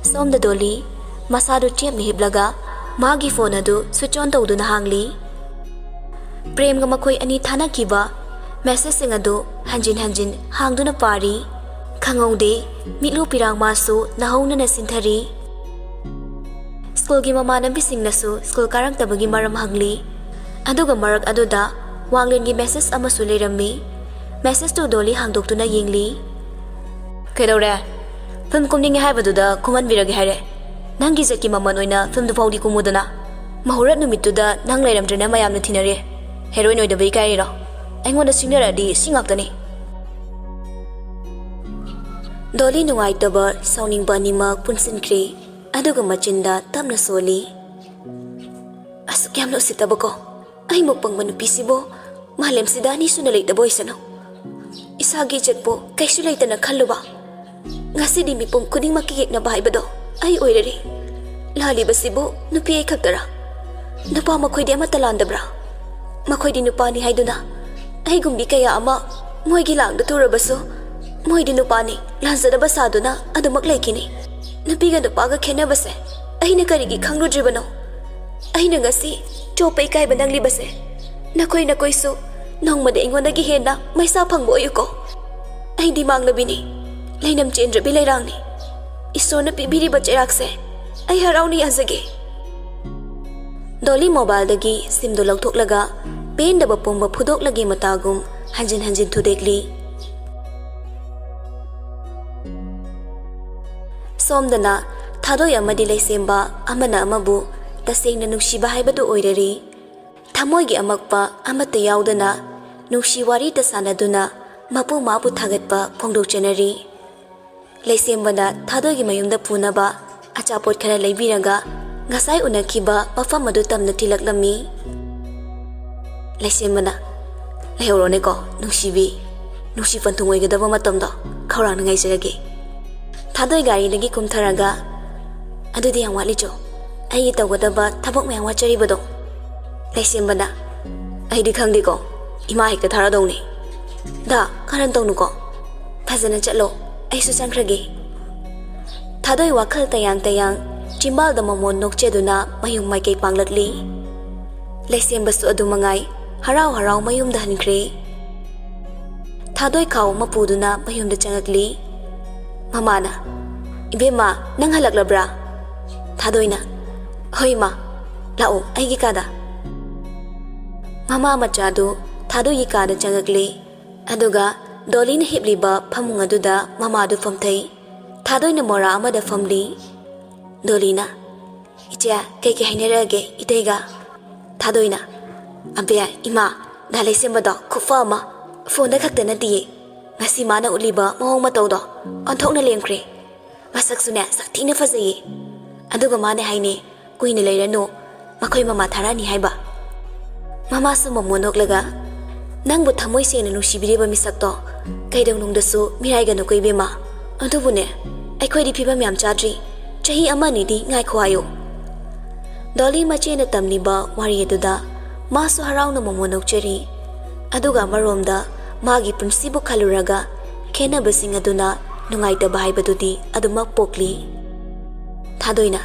सोमदा डोली मसादु चेपनी हिबलगा मागी फोन अदु स्विच ऑन तौदुना हांगली प्रेम गा मखोय अनि थाना किबा मैसेज सिंग अदु हंजिन हंजिन हांगदुना पारी खंगौदे मिलु पिरांग मासु नहौनना सिंथरी स्कूल की ममानबी सिंगनसु स्कूल कारंगतबगी मरम हंगली अदुगा मरक अदुदा वांगलेन की मैसेज अमसु लेरम्मी मैसेज तो डोली हांगदोक्तुना येंगली कैदौरे फिल्म कुमनिंगे हाइबदुदा कुमनबिरगे हाइरे नंगी जकी ममन ओइना फिल्म दुफाउदी कुमुदना महौरत नुमितुदा नंग लेरमद्रना मयामना थिनरे हेरोइन ओइदबई काइरो अइंगोंदा सिंगनरादि सिंगाक्तनी डोली नुंगाइतबा साउनिंगबा निमा पुनसिनख्रे अदुगा मचिंदा तमना सोली असुक यामना उसितबको अइ मोपंगबा नुपिसिबो मालेमसिदा अनिसुना लेतबो इसनो इसागी जतपो कैसु लेतना खल्लुबा ngasi mipum kuding makikik na bahay bado ay oirari lali basibo nupi ay khagtara nupa makoy di ama talandabra makoy di nupa ni hayduna ay gumbi kaya ama moy gilang da tura baso moy di nupa ni lanzada basado na adu maklay kini nupi ga nupa ga kena base ay na karigi khangru dribano ay na ngasi chopay kay banang libase nakoy so nong mada ingon nagi hena may sapang mo ayuko ay di mang labini Lainam chendra bilairangni isona pibiri bachairakse ai harauni azage Dolly mobile dagi sim do lauthoklaga pen daba pomba phudok lagi matagum hanjin thudekli somdana thadoi amadi leisemba amana amabu tasengna nungsiba haibadu oirari thamoi gi amakpa amata yaudana nungsi wari ta sanaduna mapu mapu thagatpa phongdok chenari leisemबना थादोगी मयुमदा पुनबा अचापोट खरा लेबिरगा ngasai unakiba mafam adu tamna thilaklami leisemबना leorone ko nungsi panthungoi gadaba matamda khawrang ngai jarage thadoi gari lagi kumtharaga adudi yang wali jo ai tawgadaba thabak mayang wachari bado leisemबना ai di khangdi ko ima hekta thara dongni da karan tongnu ko phajana chalo aisu sangkrage thadoi wakhal tayang chimbal da momon nokcheduna mayung mai kei panglatli leisem basu adu mangai harau mayum da hankre thadoi khaw mapuduna mayum da changakli mamana ibema nang halaklabra thadoi na hoi ma lao aigi kada mama machadu thadoi kada changakli aduga Dolly na hibliba phamung aduda mama du famthai thadoi na mora amada famli Dolly na icha kai hainarage itaiga thadoi na abya ima dalai sembada khufa ma phone da khakta na ti ngasi mana uliba mohong matau do onthok na lengkre masak sune sakthi na fazai aduga mane haine kuina leirano makhoi mama tharani haiba mama su momonok laga nangbu thamoi sena nusibireba misakto kaidang nungdasu mirai ga nokoi bema adubune aikhoi di phiba myam chadri chahi amani di ngai khwayo Dolly mache na tamniba wari eduda masu harau na momonok cheri aduga maromda magi principle khaluraga khena basing aduna nungai ta bai badudi aduma pokli thadoina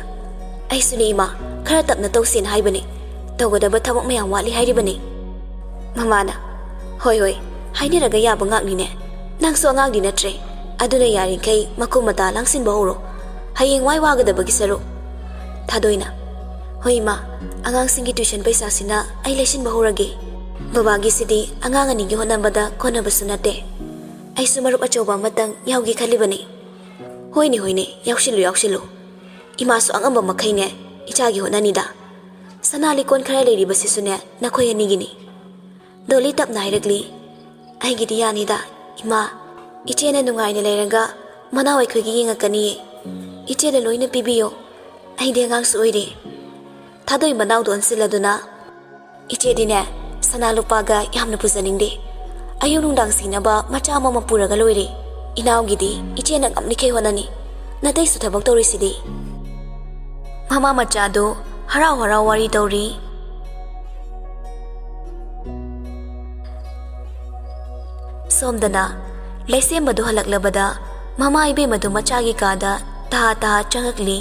aisuni ma khara tapna tausin haibani tawgada ba thamok mayam wali hairibani mamana hoi hainiraga yaba ngakni ne nangso angang di natre aduna yari kai makumata langsin bahoro hayeng wai waga da bagi saro thadoina hoi ma angang singi tuition paisa sina ai lesson bahorage baba gi sidi angang ani gi honambada kona basunate ai sumarup achoba matang yaugi khalibani hoine yaushilu ima su angamba makhai ne icha gi honani da sanali kon khara leri basi sune nakhoi ani gini Dolly tap nairagli ai gidi yani da ima iche na nungai ne leraga manawai khoi gi ngakani iche le loina pibiyo ai de ngang su oire thadoi manaw don siladuna iche dine sanalupa ga yamna puzaning de ayu nungdang sinaba macha mama puraga loire inaw gidi iche na amni khei honani natai su thabak tori sidi mama macha do harau wari tori somdana leisem badu halaklabada mama ibe madu machagi kada ꯇꯥ ꯆꯪꯉꯛꯂꯤ꯫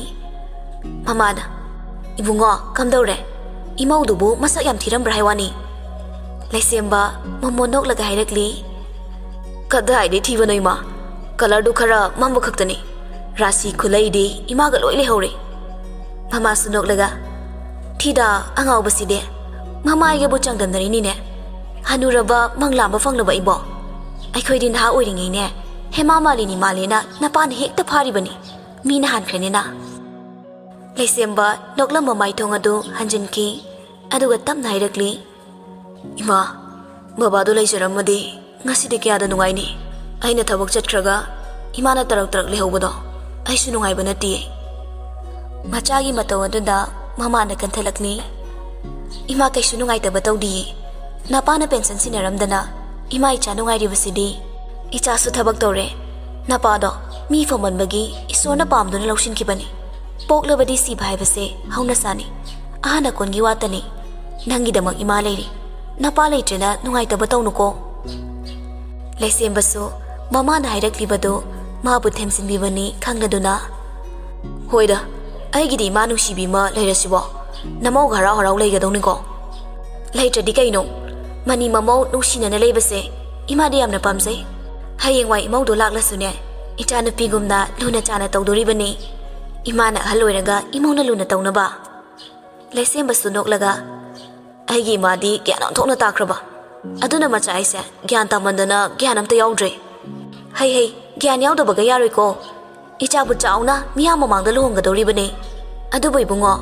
ꯃꯃꯥꯅ "ꯏꯕꯨꯡꯉꯣ ꯀꯝꯗꯧꯔꯦ? ꯏꯃꯧꯗꯨꯕꯨ ꯃꯁꯛ ꯌꯥꯝ ꯊꯤꯔꯝꯕ꯭ꯔꯥ ꯍꯥꯏꯋꯥꯅꯤ?" ꯂꯩꯁꯦꯝꯕ ꯃꯃꯣꯟ ꯅꯣꯛꯂꯒ ꯍꯥꯏꯔꯛꯂꯤ꯫ "ꯀꯗꯥꯏꯗꯩ ꯊꯤꯕꯅꯣ ꯏꯃꯥ? ꯀꯂꯔꯗꯨ ꯈꯔ ꯃꯝꯕ ꯈꯛꯇꯅꯤ. ꯔꯥꯁꯤ ꯈꯨꯂꯩꯗꯤ ꯏꯃꯥꯒ ꯂꯣꯏ ꯂꯩꯍꯧꯔꯦ." ꯃꯃꯥꯁꯨ ꯅꯣꯛꯂꯒ "ꯊꯤꯗ ꯑꯉꯥꯎꯕꯁꯤꯗꯤ ꯃꯃꯥꯏꯒꯕꯨ ꯆꯥꯡꯗꯝꯅꯔꯤꯅꯤꯅꯦ꯫ ꯍꯅꯨꯔꯕ ꯃꯪꯂꯥꯝꯕ ꯐꯪꯂꯕ ꯏꯕꯣ? ꯑꯩꯈꯣꯏꯗꯤ ꯅꯍꯥ ꯑꯣꯏꯔꯤꯉꯩꯅꯦ ꯍꯦꯃꯥ ꯃꯥꯂꯤꯅꯤ ꯃꯥꯜꯂꯦꯅ ꯅꯄꯥꯅ ꯍꯦꯛꯇ ꯐꯥꯔꯤꯕꯅꯤ, ꯃꯤꯅ ꯍꯥꯟꯈ꯭ꯔꯦꯅꯦꯅ." ꯂꯩꯁꯦꯝꯕ ꯅꯣꯛꯂꯝꯕ ꯃꯥꯏꯊꯣꯡ ꯑꯗꯨ ꯍꯟꯖꯤꯟꯈꯤ ꯑꯗꯨꯒ ꯇꯞꯅ ꯍꯥꯏꯔꯛꯂꯤ꯫ "ꯏꯃꯥ, ꯕꯕꯥꯗꯨ ꯂꯩꯖꯔꯝꯃꯗꯤ ꯉꯁꯤꯗꯤ ꯀꯌꯥꯗ ꯅꯨꯡꯉꯥꯏꯅꯤ꯫ ꯑꯩꯅ ꯊꯕꯛ ꯆꯠꯈ꯭ꯔꯒ ꯏꯃꯥꯅ ꯇꯔꯛ ꯂꯩꯍꯧꯕꯗꯣ ꯑꯩꯁꯨ ꯅꯨꯡꯉꯥꯏꯕ ꯅꯠꯇꯤꯌꯦ." ꯃꯆꯥꯒꯤ ꯃꯇꯧ ꯑꯗꯨꯗ ꯃꯃꯥꯅ ꯀꯟꯊꯠꯂꯛꯂꯤ꯫ "ꯏꯃꯥ ꯀꯩꯁꯨ ꯅꯨꯡꯉꯥꯏꯇꯕ ꯇꯧꯗꯤꯌꯦ. ꯅꯄꯥꯅ ꯄꯦꯟꯁꯟ ꯁꯤꯟꯅꯔꯝꯗꯅ ꯏꯃꯥ ꯏꯆꯥ ꯅꯨꯡꯉꯥꯏꯔꯤꯕꯁꯤꯗꯤ꯫ ꯏꯆꯥꯁꯨ ꯊꯕꯛ ꯇꯧꯔꯦ. ꯅꯄꯥꯗꯣ ꯃꯤ ꯐꯃꯟꯕꯒꯤ ꯏꯁꯣꯔꯅ ꯄꯥꯝꯗꯨꯅ ꯂꯧꯁꯤꯟꯈꯤꯕꯅꯤ. ꯄꯣꯛꯂꯕꯗꯤ ꯁꯤꯕ ꯍꯥꯏꯕꯁꯦ ꯍꯧꯅꯁꯥꯅꯤ, ꯑꯍꯟ ꯑꯀꯣꯟꯒꯤ ꯋꯥꯇꯅꯤ. ꯅꯪꯒꯤꯗꯃꯛ ꯏꯃꯥ ꯂꯩꯔꯤ. ꯅꯄꯥ ꯂꯩꯇ꯭ꯔꯦꯅ ꯅꯨꯡꯉꯥꯏꯇꯕ ꯇꯧꯅꯨꯀꯣ." ꯂꯩꯁꯦꯝꯕꯁꯨ ꯃꯃꯥꯅ ꯍꯥꯏꯔꯛꯂꯤꯕꯗꯨ ꯃꯥꯕꯨ ꯊꯦꯝꯖꯤꯟꯕꯤꯕꯅꯤ ꯈꯪꯂꯗꯨꯅ "ꯍꯣꯏꯗ, ꯑꯩꯒꯤꯗꯤ ꯏꯃꯥ ꯅꯨꯡꯁꯤꯕꯤ ꯑꯃ ꯂꯩꯔꯁꯤꯕꯣ ꯅꯃꯧꯒ ꯍꯔꯥꯎ ꯍꯔꯥꯎ ꯂꯩꯒꯗꯧꯅꯤꯀꯣ꯫ ꯂꯩꯇ꯭ꯔꯗꯤ ꯀꯩꯅꯣ? ꯃꯅꯤ ꯃꯃꯧ ꯅꯨꯡꯁꯤꯅꯅ ꯂꯩꯕꯁꯦ ꯏꯃꯥꯗꯤ ꯌꯥꯝꯅ ꯄꯥꯝꯖꯩ. ꯍꯌꯦꯡꯋꯥꯏ ꯏꯃꯧꯗꯣ ꯂꯥꯛꯂꯁꯨꯅꯦ ꯏꯆꯥꯅꯨꯄꯤꯒꯨꯝꯅ ꯂꯨꯅ ꯆꯥꯅ ꯇꯧꯗꯣꯔꯤꯕꯅꯤ. ꯏꯃꯥꯅ ꯑꯍꯜ ꯑꯣꯏꯔꯒ ꯏꯃꯧꯅ ꯂꯨꯅ ꯇꯧꯅꯕ." ꯂꯩꯁꯦꯝꯕꯁꯨ ꯅꯣꯛꯂꯒ "ꯑꯩꯒꯤ ꯏꯃꯥꯗꯤ ꯒ꯭ꯌꯥꯟ ꯑꯣꯟꯊꯣꯛꯅ ꯇꯥꯈ꯭ꯔꯕ. ꯑꯗꯨꯅ ꯃꯆꯥ ꯑꯩꯁꯦ ꯒ꯭ꯌꯥꯟ ꯇꯥꯃꯟꯗꯅ ꯒ꯭ꯌꯥꯟ ꯑꯝꯇ ꯌꯥꯎꯗ꯭ꯔꯦ." "ꯍꯩ ꯒ꯭ꯌꯥꯟ ꯌꯥꯎꯗꯕꯒ ꯌꯥꯔꯣꯏꯀꯣ. ꯏꯆꯥꯕꯨ ꯆꯥꯎꯅ ꯃꯤꯌꯥꯝ ꯃꯃꯥꯡꯗ ꯂꯨꯍꯣꯡꯒꯗꯧꯔꯤꯕꯅꯤ. ꯑꯗꯨꯕꯨ ꯏꯕꯨꯡꯉꯣ,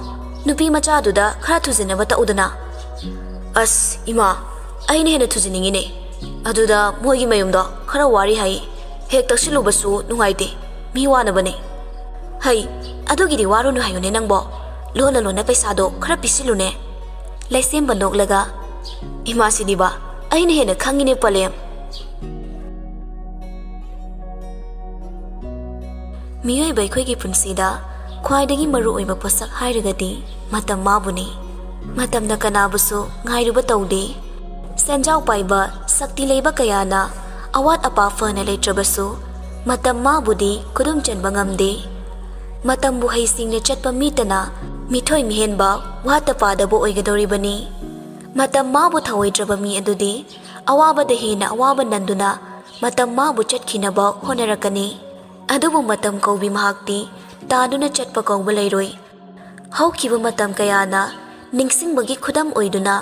ꯅꯨꯄꯤ ꯃꯆꯥꯗꯨꯗ ꯈꯔ ꯊꯨꯖꯤꯟꯅꯕ ꯇꯧꯎꯗꯅ." "ꯑꯁ ꯏꯃꯥ, ꯑꯩꯅ ꯍꯦꯟꯅ ꯊꯨꯖꯤꯟꯅꯤꯡꯉꯤꯅꯦ. ꯑꯗꯨꯗ ꯃꯣꯏꯒꯤ ꯃꯌꯨꯝꯗꯣ ꯈꯔ ꯋꯥꯔꯤ ꯍꯥꯏ. ꯍꯦꯛ ꯇꯛꯁꯤꯜꯂꯨꯕꯁꯨ ꯅꯨꯡꯉꯥꯏꯇꯦ, ꯃꯤ ꯋꯥꯅꯕꯅꯦ." "ꯍꯩ, ꯑꯗꯨꯒꯤꯗꯤ ꯋꯥꯔꯨꯅꯨ ꯍꯥꯏꯌꯨꯅꯦ ꯅꯪꯕꯣ. ꯂꯣꯟꯅ ꯄꯩꯁꯥꯗꯣ ꯈꯔ ꯄꯤꯁꯤꯜꯂꯨꯅꯦ." ꯂꯩꯁꯦꯝꯕ ꯅꯣꯛꯂꯒ "ꯏꯃꯥꯁꯤꯗꯤꯕ ꯑꯩꯅ ꯍꯦꯟꯅ ꯈꯪꯉꯤꯅꯦ ꯄꯂꯦꯝ." ꯃꯤꯑꯣꯏꯕ ꯑꯩꯈꯣꯏꯒꯤ ꯄꯨꯟꯁꯤꯗ ꯈ꯭ꯋꯥꯏꯗꯒꯤ ꯃꯔꯨꯑꯣꯏꯕ ꯄꯣꯠꯁꯛ ꯍꯥꯏꯔꯒꯗꯤ ꯃꯇꯝ ꯃꯥꯕꯨꯅꯤ꯫ ꯃꯇꯝꯅ ꯀꯅꯥꯕꯨꯁꯨ ꯉꯥꯏꯔꯨꯕ ꯇꯧꯗꯦ꯫ ꯁꯦꯟꯖꯥꯎ ꯄꯥꯏꯕ ꯁꯛꯇꯤ ꯂꯩꯕ ꯀꯌꯥꯅ ꯑꯋꯥꯠ ꯑꯄꯥ ꯐꯅ ꯂꯩꯇ꯭ꯔꯕꯁꯨ ꯃꯇꯝ ꯃꯥꯕꯨꯗꯤ ꯈꯨꯗꯨꯝ ꯆꯟꯕ ꯉꯝꯗꯦ꯫ ꯃꯇꯝꯕꯨ ꯍꯩꯁꯤꯡꯅ ꯆꯠꯄ ꯃꯤꯇꯅ ꯃꯤꯊꯣꯏ ꯃꯤꯍꯦꯟꯕ ꯋꯥꯠꯇ ꯄꯥꯗꯕ ꯑꯣꯏꯒꯗꯧꯔꯤꯕꯅꯤ꯫ ꯃꯇꯝ ꯃꯥꯕꯨ ꯊꯧꯑꯣꯏꯗ꯭ꯔꯕ ꯃꯤ ꯑꯗꯨꯗꯤ ꯑꯋꯥꯕꯗ ꯍꯦꯟꯅ ꯑꯋꯥꯕ ꯅꯟꯗꯨꯅ ꯃꯇꯝ ꯃꯥꯕꯨ ꯆꯠꯈꯤꯅꯕ ꯍꯣꯠꯅꯔꯛꯀꯅꯤ꯫ ꯑꯗꯨꯕꯨ ꯃꯇꯝ ꯀꯧꯕꯤ ꯃꯍꯥꯛꯇꯤ ꯇꯥꯗꯨꯅ ꯆꯠꯄ ꯀꯧꯕ ꯂꯩꯔꯣꯏ꯫ ꯍꯧꯈꯤꯕ ꯃꯇꯝ ꯀꯌꯥꯅ ꯅꯤꯡꯁꯤꯡꯕꯒꯤ ꯈꯨꯗꯝ ꯑꯣꯏꯗꯨꯅ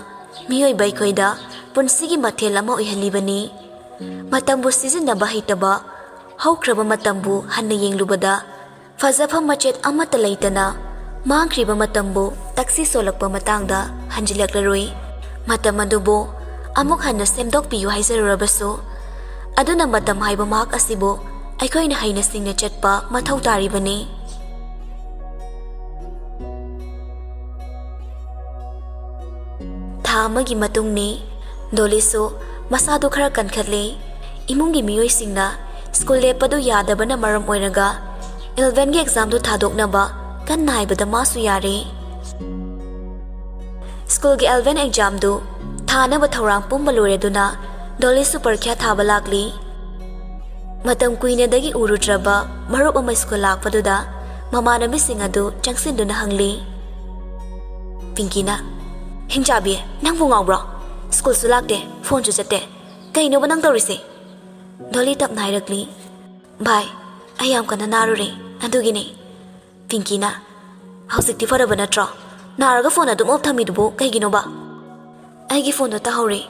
ꯃꯤꯑꯣꯏꯕ ꯑꯩꯈꯣꯏꯗ ꯄꯨꯟꯁꯤꯒꯤ ꯃꯊꯦꯜ ꯑꯃ ꯑꯣꯏꯍꯜꯂꯤꯕꯅꯤ꯫ ꯃꯇꯝꯕꯨ ꯁꯤꯖꯤꯟꯅꯕ ꯍꯩꯇꯕ, ꯍꯧꯈ꯭ꯔꯕ ꯃꯇꯝꯕꯨ ꯍꯟꯅ ꯌꯦꯡꯂꯨꯕꯗ ꯐꯖꯐꯝ ꯃꯆꯦꯠ ꯑꯃꯠꯇ ꯂꯩꯇꯅ ꯃꯥꯡꯈ꯭ꯔꯤꯕ ꯃꯇꯝꯕꯨ ꯇꯛꯁꯤ ꯁꯣꯜꯂꯛꯄ ꯃꯇꯥꯡꯗ ꯍꯟꯖꯤꯜꯂꯛꯂꯔꯣꯏ꯫ ꯃꯇꯝ ꯑꯗꯨꯕꯨ ꯑꯃꯨꯛ ꯍꯟꯅ ꯁꯦꯝꯗꯣꯛꯄꯤꯌꯨ ꯍꯥꯏꯖꯔꯨꯔꯕꯁꯨ ꯑꯗꯨꯅ ꯃꯇꯝ ꯍꯥꯏꯕ ꯃꯍꯥꯛ ꯑꯁꯤꯕꯨ ꯑꯩꯈꯣꯏꯅ ꯍꯩꯅ ꯁꯤꯡꯅ ꯆꯠꯄ ꯃꯊꯧ ꯇꯥꯔꯤꯕꯅꯤ꯫ ꯊꯥ ꯑꯃꯒꯤ ꯃꯇꯨꯡꯅꯤ꯫ ꯗꯣꯂꯤꯁꯨ ꯃꯁꯥꯗꯨ ꯈꯔ ꯀꯟꯈꯠꯂꯤ꯫ ꯏꯃꯨꯡꯒꯤ ꯃꯤꯑꯣꯏꯁꯤꯡꯅ ꯁ꯭ꯀꯨꯜ ꯂꯦꯞꯄꯗꯨ ꯌꯥꯗꯕꯅ ꯃꯔꯝ ꯑꯣꯏꯔꯒ 11ꯒꯤ ꯑꯦꯛꯖꯥꯝꯗꯨ ꯊꯥꯗꯣꯛꯅꯕ ꯀꯟꯅ ꯍꯥꯏꯕꯗ ꯃꯥꯁꯨ ꯌꯥꯔꯦ꯫ ꯁ꯭ꯀꯨꯜꯒꯤ 11 ꯑꯦꯛꯖꯥꯝꯗꯨ ꯊꯥꯅꯕ ꯊꯧꯔꯥꯡ ꯄꯨꯝꯕ ꯂꯣꯏꯔꯗꯨꯅ ꯗꯣꯂꯤꯁꯨ ꯄꯔꯤꯈ꯭ꯌꯥ ꯊꯥꯕ ꯂꯥꯛꯂꯤ꯫ ꯃꯇꯝ ꯀꯨꯏꯅꯗꯒꯤ ꯎꯔꯨꯗ꯭ꯔꯕ ꯃꯔꯨꯞ ꯑꯃ ꯁ꯭ꯀꯨꯜ ꯂꯥꯛꯄꯗꯨꯗ ꯃꯃꯥꯟꯅꯕꯤꯁꯤꯡ ꯑꯗꯨ ꯆꯪꯁꯤꯟꯗꯨꯅ ꯍꯪꯂꯤ꯫ "ꯄꯤꯡꯀꯤꯅ, ꯍꯤꯡꯆꯥꯕꯤ, ꯅꯪꯕꯨ ꯉꯥꯎꯕ꯭ꯔꯣ? ꯁ꯭ꯀꯨꯜꯁꯨ ꯂꯥꯛꯇꯦ, ꯐꯣꯟꯁꯨ ꯆꯠꯇꯦ. ꯀꯩꯅꯣꯕ ꯅꯪ ꯇꯧꯔꯤꯁꯦ?" ꯗꯣꯂꯤ ꯇꯞꯅ ꯍꯥꯏꯔꯛꯂꯤ꯫ "ꯚꯥꯏ, ꯑꯩ ꯌꯥꯝ ꯀꯟꯅ ꯅꯥꯔꯨꯔꯦ, ꯑꯗꯨꯒꯤꯅꯦ." "ꯄꯤꯡꯀꯤꯅ, ꯍꯧꯖꯤꯛꯇꯤ ꯐꯔꯕ ꯅꯠꯇ꯭ꯔꯣ? ꯅꯥꯔꯒ ꯐꯣꯟ ꯑꯗꯨꯝ ꯑꯣꯐ ꯊꯝꯃꯤꯗꯨꯕꯨ ꯀꯩꯒꯤꯅꯣꯕ?" "ꯑꯩꯒꯤ ꯐꯣꯟꯗꯣ ꯇꯥꯍꯧꯔꯦ,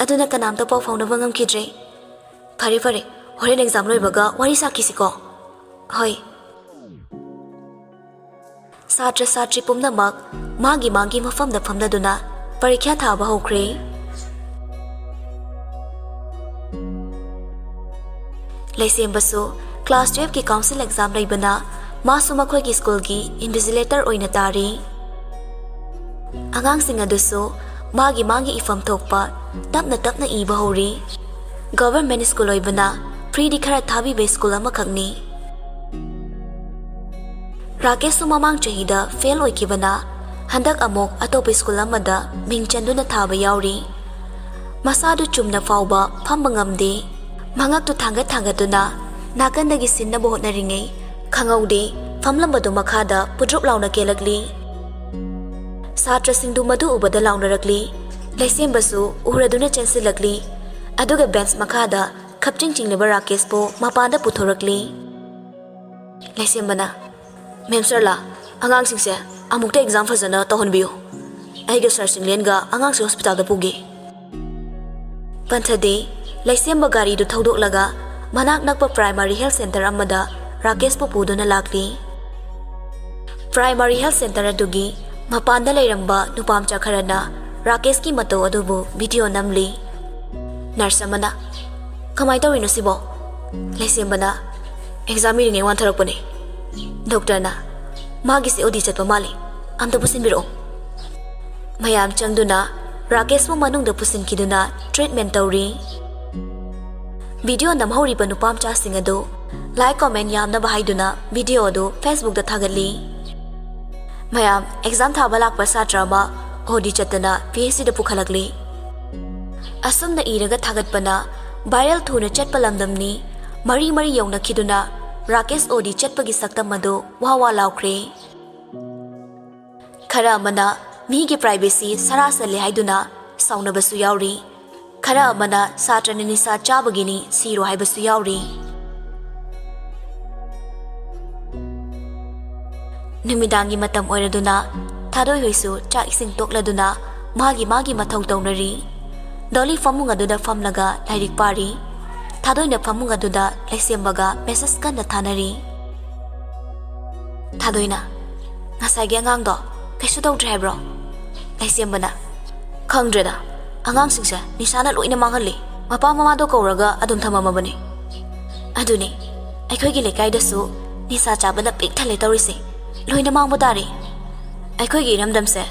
ꯑꯗꯨꯅ ꯀꯅꯥꯝꯇ ꯄꯥꯎ ꯐꯥꯎꯅꯕ ꯉꯝꯈꯤꯗ꯭ꯔꯦ." "ꯐꯔꯦ, ꯍꯣꯔꯦꯟ ꯑꯦꯛꯖꯥꯝ ꯂꯣꯏꯕꯒ ꯋꯥꯔꯤ ꯁꯥꯈꯤꯁꯤꯀꯣ." "ꯍꯣꯏ." ꯁꯥꯇ꯭ꯔ ꯁꯥꯇ꯭ꯔꯤ ꯄꯨꯝꯅꯃꯛ ꯃꯥꯒꯤ ꯃꯐꯝꯗ ꯐꯝꯂꯗꯨꯅ ꯄꯔꯤꯈ꯭ꯌꯥ ꯊꯥꯕ ꯍꯧꯈ꯭ꯔꯦ꯫ ꯂꯩꯁꯦꯝꯕꯁꯨ ꯀ꯭ꯂꯥꯁ 12ꯒꯤ ꯀꯥꯎꯟꯁꯤꯜ ꯑꯦꯛꯖꯥꯝ ꯂꯩꯕꯅ ꯃꯥꯁꯨ ꯃꯈꯣꯏꯒꯤ ꯁ꯭ꯀꯨꯜꯒꯤ ꯏꯟꯚꯤꯖꯤꯂꯦꯇꯔ ꯑꯣꯏꯅ ꯇꯥꯔꯤ꯫ ꯑꯉꯥꯡꯁꯤꯡ ꯑꯗꯨꯁꯨ ꯃꯥꯒꯤ ꯏꯐꯝ ꯊꯣꯛꯄ ꯇꯞꯅ ꯏꯕ ꯍꯧꯔꯤ꯫ ꯒꯚꯔꯟꯃꯦꯟꯠ ꯁ꯭ꯀꯨꯜ ꯑꯣꯏꯕꯅ ꯐ꯭ꯔꯤꯗꯤ ꯈꯔ ꯊꯥꯕꯤꯕ ꯁ꯭ꯀꯨꯜ ꯑꯃꯈꯛꯅꯤ꯫ ꯔꯥꯀꯦꯁꯁꯨ ꯃꯃꯥꯡ ꯆꯍꯤꯗ ꯐꯦꯜ ꯑꯣꯏꯈꯤꯕꯅ ꯍꯟꯗꯛ ꯑꯃꯨꯛ ꯑꯇꯣꯞꯄ ꯁ꯭ꯀꯨꯜ ꯑꯃꯗ ꯃꯤꯡ ꯆꯟꯗꯨꯅ ꯊꯥꯕ ꯌꯥꯎꯔꯤ꯫ ꯃꯁꯥꯗꯨ ꯆꯨꯝꯅ ꯐꯥꯎꯕ ꯐꯝꯕ ꯉꯝꯗꯦ꯫ ꯃꯉꯛꯇꯨ ꯊꯥꯡꯒꯠꯇꯨꯅ ꯅꯥꯀꯟꯗꯒꯤ ꯁꯤꯟꯅꯕ ꯍꯣꯠꯅꯔꯤꯉꯩ ꯈꯪꯍꯧꯗꯦ ꯐꯝꯂꯝꯕꯗꯨ ꯃꯈꯥꯗ ꯄꯨꯗ꯭ꯔꯨꯞ ꯂꯥꯎꯅ ꯀꯦꯜꯂꯛꯂꯤ ꯁꯥꯇ꯭ꯔꯁꯤꯡꯗꯨ ꯃꯗꯨ ꯎꯕꯗ ꯂꯥꯎꯅꯔꯛꯂꯤ ꯂꯩꯁꯦꯝꯕꯁꯨ ꯎꯔꯗꯨꯅ ꯆꯦꯟꯁꯤꯜꯂꯛꯂꯤ ꯑꯗꯨꯒ ꯕꯦꯟꯁ ꯃꯈꯥꯗ ꯈꯞꯆꯤꯡ ꯆꯤꯡꯂꯤꯕ ꯔꯥꯀꯦꯁꯄꯨ ꯃꯄꯥꯟꯗ ꯄꯨꯊꯣꯔꯛꯂꯤ ꯂꯩꯁꯦꯝꯕꯅ ꯃꯦꯝ ꯁꯔꯂꯥ ꯑꯉꯥꯡꯁꯤꯡꯁꯦ ꯑꯃꯨꯛꯇ ꯑꯦꯛꯖꯥꯝ ꯐꯖꯅ ꯇꯧꯍꯟꯕꯤꯌꯨ ꯑꯩꯒ ꯁꯔ ꯆꯤꯡꯂꯦꯟꯒ ꯑꯉꯥꯡꯁꯦ ꯍꯣꯁꯄꯤꯇꯥꯜꯗ ꯄꯨꯒꯦ ꯄꯟꯊꯗꯦ ꯂꯩꯁꯦꯝꯕ ꯒꯥꯔꯤꯗꯨ ꯊꯧꯗꯣꯛꯂꯒ ꯃꯅꯥꯛ ꯅꯛꯄ ꯄ꯭ꯔꯥꯏꯃꯥꯔꯤ ꯍꯦꯜꯊ ꯁꯦꯟꯇꯔ ꯑꯃꯗ ꯔꯥꯀꯦꯁꯄꯨ ꯄꯨꯗꯨꯅ ꯂꯥꯛꯂꯤ ꯄ꯭ꯔꯥꯏꯃꯥꯔꯤ ꯍꯦꯜꯊ ꯁꯦꯟꯇꯔ ꯑꯗꯨꯒꯤ ꯃꯄꯥꯟꯗ ꯂꯩꯔꯝꯕ ꯅꯨꯄꯥꯃꯆꯥ ꯈꯔꯅ ꯔꯥꯀꯦꯁꯀꯤ ꯃꯇꯧ ꯑꯗꯨꯕꯨ ꯚꯤꯗꯤꯑꯣ ꯅꯝꯂꯤ ꯅꯔꯁ ꯑꯃꯅ ꯀꯃꯥꯏ ꯇꯧꯔꯤꯅꯣ ꯁꯤꯕꯣ ꯂꯩꯁꯦꯝꯕꯅ ꯑꯦꯛꯖꯥꯝ ꯏꯔꯤꯉꯩ ꯋꯥꯟꯊꯔꯛꯄꯅꯦ ꯗꯣꯛꯇꯔꯅ ꯃꯥꯒꯤꯁꯦ ꯑꯣꯗꯤ ꯆꯠꯄ ꯃꯥꯜꯂꯤ ꯑꯝꯇ ꯄꯨꯁꯤꯟꯕꯤꯔꯛꯑꯣ ꯃꯌꯥꯝ ꯆꯪꯗꯨꯅ ꯔꯥꯀꯦꯁꯄꯨ ꯃꯅꯨꯡꯗ ꯄꯨꯁꯤꯟꯈꯤꯗꯨꯅ ꯇ꯭ꯔꯤꯠꯃꯦꯟ ꯇꯧꯔꯤ ꯚꯤꯗꯤꯑꯣ ꯅꯝꯍꯧꯔꯤꯕ ꯅꯨꯄꯥꯃꯆꯥꯁꯤꯡ ꯑꯗꯨ ꯂꯥꯏꯛ ꯀꯣꯃꯦꯟ ꯌꯥꯝꯅꯕ ꯍꯥꯏꯗꯨꯅ ꯚꯤꯗꯤꯑꯣ ꯑꯗꯨ ꯐꯦꯁꯕꯨꯛꯇ ꯊꯥꯒꯠꯂꯤ ꯃꯌꯥꯝ ꯑꯦꯛꯖꯥꯝ ꯊꯥꯕ ꯂꯥꯛꯄ ꯁꯥꯇ꯭ꯔ ꯑꯃ ꯑꯣꯗꯤ ꯆꯠꯇꯅ PHCꯗ ꯄꯨꯈꯠꯂꯛꯂꯤ ꯑꯁꯨꯝꯅ ꯏꯔꯒ ꯊꯥꯒꯠꯄꯅ ꯚꯥꯏꯔꯦꯜ ꯊꯨꯅ ꯆꯠꯄ ꯂꯝꯗꯝꯅꯤ ꯃꯔꯤ ꯃꯔꯤ ꯌꯧꯅꯈꯤꯗꯨꯅ ꯔꯥꯀꯦꯁ ꯑꯣꯗꯤ ꯆꯠꯄꯒꯤ ꯁꯛꯇꯝ ꯑꯗꯨ ꯋꯥ ꯋꯥ ꯂꯥꯎꯈ꯭ꯔꯦ ꯈꯔ ꯑꯃꯅ ꯃꯤꯒꯤ ꯄ꯭ꯔꯥꯏꯚꯦꯁꯤ ꯁꯔꯥꯁꯜꯂꯦ ꯍꯥꯏꯗꯨꯅ ꯁꯥꯎꯅꯕꯁꯨ ꯌꯥꯎꯔꯤ ꯈꯔ ꯑꯃꯅ ꯁꯥꯇ꯭ꯔꯅ ꯅꯤꯁꯥ ꯆꯥꯕꯒꯤꯅꯤ ꯁꯤꯔꯣ ꯍꯥꯏꯕꯁꯨ ꯌꯥꯎꯔꯤ ꯅꯨꯃꯤꯗꯥꯡꯒꯤ ꯃꯇꯝ ꯑꯣꯏꯔꯗꯨꯅ ꯊꯥꯗꯣꯏꯍꯣꯏꯁꯨ ꯆꯥꯛ ꯏꯁꯤꯡ ꯇꯣꯛꯂꯗꯨꯅ ꯃꯥꯒꯤ ꯃꯊꯧ ꯇꯧꯅꯔꯤ ꯗꯣꯂꯤ ꯐꯃꯨꯡ ꯑꯗꯨꯗ ꯐꯝꯂꯒ ꯂꯥꯏꯔꯤꯛ ꯄꯥꯔꯤ ꯊꯥꯗꯣꯏꯅ ꯐꯃꯨꯡ ꯑꯗꯨꯗ ꯂꯩꯁꯦꯝꯕꯒ ꯃꯦꯁꯦꯖ ꯀꯟꯅ ꯊꯥꯅꯔꯤ ꯊꯥꯗꯣꯏꯅ ꯉꯁꯥꯏꯒꯤ ꯑꯉꯥꯡꯗꯣ ꯀꯩꯁꯨ ꯇꯧꯗ꯭ꯔꯦ ꯍꯥꯏꯕ꯭ꯔꯣ ꯂꯩꯁꯦꯝꯕꯅ ꯈꯪꯗ꯭ꯔꯦꯗ ꯑꯉꯥꯡꯁꯤꯡꯁꯦ ꯅꯤꯁꯥꯅ ꯂꯣꯏꯅ ꯃꯥꯡꯍꯜꯂꯤ ꯃꯄꯥ ꯃꯃꯥꯗꯣ ꯀꯧꯔꯒ ꯑꯗꯨꯝ ꯊꯝꯃꯝꯃꯕꯅꯤ ꯑꯗꯨꯅꯤ ꯑꯩꯈꯣꯏꯒꯤ ꯂꯩꯀꯥꯏꯗꯁꯨ ꯅꯤꯁꯥ ꯆꯥꯕꯅ ꯄꯤꯛ ꯊꯜꯂꯦ ꯇꯧꯔꯤꯁꯦ ꯂꯣꯏꯅ ꯃꯥꯡꯕ ꯇꯥꯔꯦ ꯑꯩꯈꯣꯏꯒꯤ ꯏꯔꯝꯗꯝꯁꯦ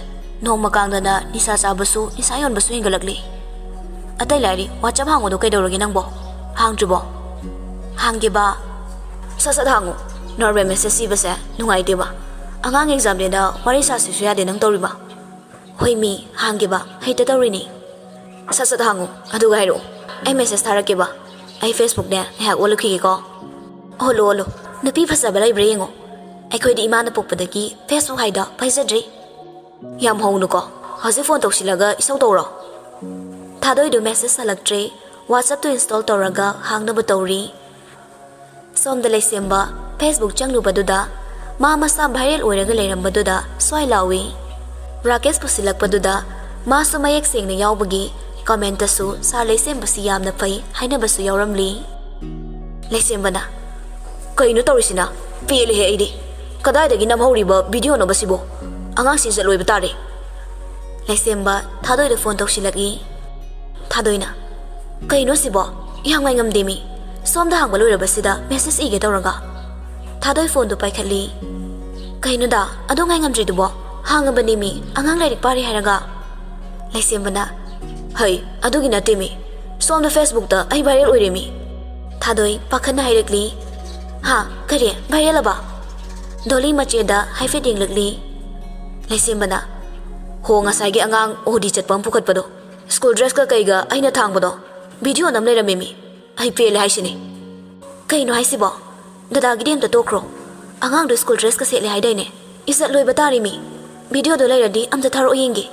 ꯅꯣꯡꯃ ꯀꯥꯡꯗꯅ ꯅꯤꯁꯥ ꯆꯥꯕꯁꯨ ꯅꯤꯁꯥ ꯌꯣꯟꯕꯁꯨ ꯍꯦꯟꯒꯠꯂꯛꯂꯤ ꯑꯇꯩ ꯂꯥꯏꯔꯤ ꯋꯥꯆꯞ ꯍꯥꯡꯉꯣꯗꯣ ꯀꯩꯗꯧꯔꯒꯦ ꯅꯪꯕꯣ ꯍꯥꯡꯗ꯭ꯔꯤꯕꯣ ꯍꯥꯡꯒꯦꯕ ꯁꯠ ꯍꯥꯡꯉꯨ ꯅꯣꯔꯃꯦꯜ ꯃꯦꯁꯦꯖ ꯏꯕꯁꯦ ꯅꯨꯡꯉꯥꯏꯇꯦꯕ ꯑꯉꯥꯡ ꯑꯦꯛꯖꯥꯝꯅꯦꯅ ꯋꯥꯔꯤ ꯁꯥꯁꯤꯁꯨ ꯌꯥꯗꯦ ꯅꯪ ꯇꯧꯔꯤꯕ ꯍꯣꯏ ꯃꯤ ꯍꯥꯡꯒꯦꯕ ꯍꯩꯇ ꯇꯧꯔꯤꯅꯤ ꯁꯠ ꯍꯥꯡꯉꯨ ꯑꯗꯨꯒ ꯍꯥꯏꯔꯛꯑꯣ ꯑꯩ ꯃꯦꯁꯦꯖ ꯊꯥꯔꯛꯀꯦꯕ ꯑꯩ ꯐꯦꯁꯕꯨꯛꯅꯦ ꯉꯥꯏꯍꯥꯛ ꯑꯣꯜꯂꯛꯈꯤꯒꯦꯀꯣ ꯑꯣꯜꯂꯣ ꯅꯨꯄꯤ ꯐꯖꯕ ꯂꯩꯕ꯭ꯔꯥ ꯌꯦꯡꯉꯣ ꯑꯩꯈꯣꯏꯗꯤ ꯏꯃꯥꯅ ꯄꯣꯛꯄꯗꯒꯤ ꯐꯦꯁꯕꯨꯛ ꯍꯥꯏꯗꯣ ꯄꯥꯏꯖꯗ꯭ꯔꯤ ꯌꯥꯝ ꯍꯧꯅꯨꯀꯣ ꯍꯧꯖꯤꯛ ꯐꯣꯟ ꯇꯧꯁꯤꯜꯂꯒ ꯏꯁꯧ ꯇꯧꯔꯣ ꯊꯥꯗꯣꯏꯗꯨ ꯃꯦꯁꯦꯖ ꯍꯜꯂꯛꯇ꯭ꯔꯦ ꯋꯥꯆꯞꯇꯨ ꯏꯟꯁꯇꯣꯜ ꯇꯧꯔꯒ ꯍꯥꯡꯅꯕ ꯇꯧꯔꯤ ꯁꯣꯝꯗ ꯂꯩꯁꯦꯝꯕ ꯐꯦꯁꯕꯨꯛ ꯆꯪꯂꯨꯕꯗꯨꯗ ꯃꯥ ꯃꯁꯥ ꯚꯥꯏꯔꯦꯜ ꯑꯣꯏꯔꯒ ꯂꯩꯔꯝꯕꯗꯨꯗ ꯁ꯭ꯋꯥꯏ ꯂꯥꯎꯏ ꯔꯥꯀꯦꯁ ꯄꯨꯁꯤꯜꯂꯛꯄꯗꯨꯗ ꯃꯥꯁꯨ ꯃꯌꯦꯛ ꯁꯦꯡꯅ ꯌꯥꯎꯕꯒꯤ ꯀꯃꯦꯟꯇꯁꯨ ꯁꯥꯔ ꯂꯩꯁꯦꯝꯕꯁꯤ ꯌꯥꯝꯅ ꯐꯩ ꯍꯥꯏꯅꯕꯁꯨ ꯌꯥꯎꯔꯝꯂꯤ ꯂꯩꯁꯦꯝꯕꯅ ꯀꯩꯅꯣ ꯇꯧꯔꯤꯁꯤꯅ ꯄꯦꯜꯂꯦꯍꯦ ꯑꯩꯗꯤ ꯀꯗꯥꯏꯗꯒꯤ ꯅꯝꯍꯧꯔꯤꯕ ꯚꯤꯗꯤꯑꯣꯅꯣꯕ ꯁꯤꯕꯣ ꯑꯉꯥꯡꯁꯤ ꯆꯠꯂꯣꯏꯕ ꯇꯥꯔꯦ ꯂꯩꯁꯦꯝꯕ ꯊꯥꯗꯣꯏꯗ ꯐꯣꯟ ꯇꯧꯁꯤꯜꯂꯛꯏ ꯊꯥꯗꯣꯏꯅ ꯀꯩꯅꯣ ꯁꯤꯕꯣ ꯌꯥꯝ ꯉꯥꯏꯉꯝꯗꯦ ꯃꯤ ꯁꯣꯝꯗ ꯍꯥꯡꯕ ꯂꯣꯏꯔꯕꯁꯤꯗ ꯃꯦꯁꯦꯖ ꯏꯒꯦ ꯇꯧꯔꯒ ꯊꯥꯗꯣꯏ ꯐꯣꯟꯗꯨ ꯄꯥꯏꯈꯠꯂꯤ ꯀꯩꯅꯣꯗ ꯑꯗꯣ ꯉꯥꯏꯉꯝꯗ꯭ꯔꯤꯗꯨꯕꯣ ꯍꯥꯡꯉꯕꯅꯤ ꯃꯤ ꯑꯉꯥꯡ ꯂꯥꯏꯔꯤꯛ ꯄꯥꯔꯤ ꯍꯥꯏꯔꯒ ꯂꯩꯁꯦꯝꯕꯅ ꯍꯩ ꯑꯗꯨꯒꯤ ꯅꯠꯇꯦ ꯃꯤ ꯁꯣꯝꯗ ꯐꯦꯁꯕꯨꯛꯇ ꯑꯩ ꯚꯥꯏꯔꯦꯜ ꯑꯣꯏꯔꯦ ꯃꯤ ꯊꯥꯗꯣꯏ ꯄꯥꯈꯠꯅ ꯍꯥꯏꯔꯛꯂꯤ ꯍꯥ ꯀꯔꯤ ꯚꯥꯏꯔꯦꯜ ꯑꯕ ꯗꯣꯂꯤ ꯃꯆꯦꯗ ꯍꯥꯏꯐꯦꯠ ꯌꯦꯡꯂꯛꯂꯤ ꯂꯩꯁꯦꯝꯕꯅ ꯍꯣ ꯉꯁꯥꯏꯒꯤ ꯑꯉꯥꯡ ꯑꯣꯗꯤ ꯆꯠꯄ ꯑꯃ ꯄꯨꯈꯠꯄꯗꯣ ꯁ꯭ꯀꯨꯜ ꯗ꯭ꯔꯦꯁꯀ ꯀꯩꯒ ꯑꯩꯅ ꯊꯥꯡꯕꯗꯣ ꯚꯤꯗꯤꯑꯣ ꯅꯝ ꯂꯩꯔꯝꯃꯤ ꯃꯤ ꯑꯩ ꯄꯦꯜꯂꯦ ꯍꯥꯏꯁꯤꯅꯤ ꯀꯩꯅꯣ ꯍꯥꯏꯁꯤꯕꯣ ꯗꯗꯥꯒꯤꯗꯤ ꯑꯝꯇ ꯇꯣꯛꯈ꯭ꯔꯣ ꯑꯉꯥꯡꯗꯣ ꯁ꯭ꯀꯨꯜ ꯗ꯭ꯔꯦꯁꯀ ꯁꯦꯠꯂꯦ ꯍꯥꯏꯗꯥꯏꯅꯦ ꯏꯖꯠ ꯂꯣꯏꯕ ꯇꯥꯔꯤ ꯃꯤ ꯚꯤꯗꯤꯑꯣꯗꯣ ꯂꯩꯔꯗꯤ ꯑꯝꯇ ꯊꯥꯔꯛꯑꯣ ꯌꯦꯡꯒꯦ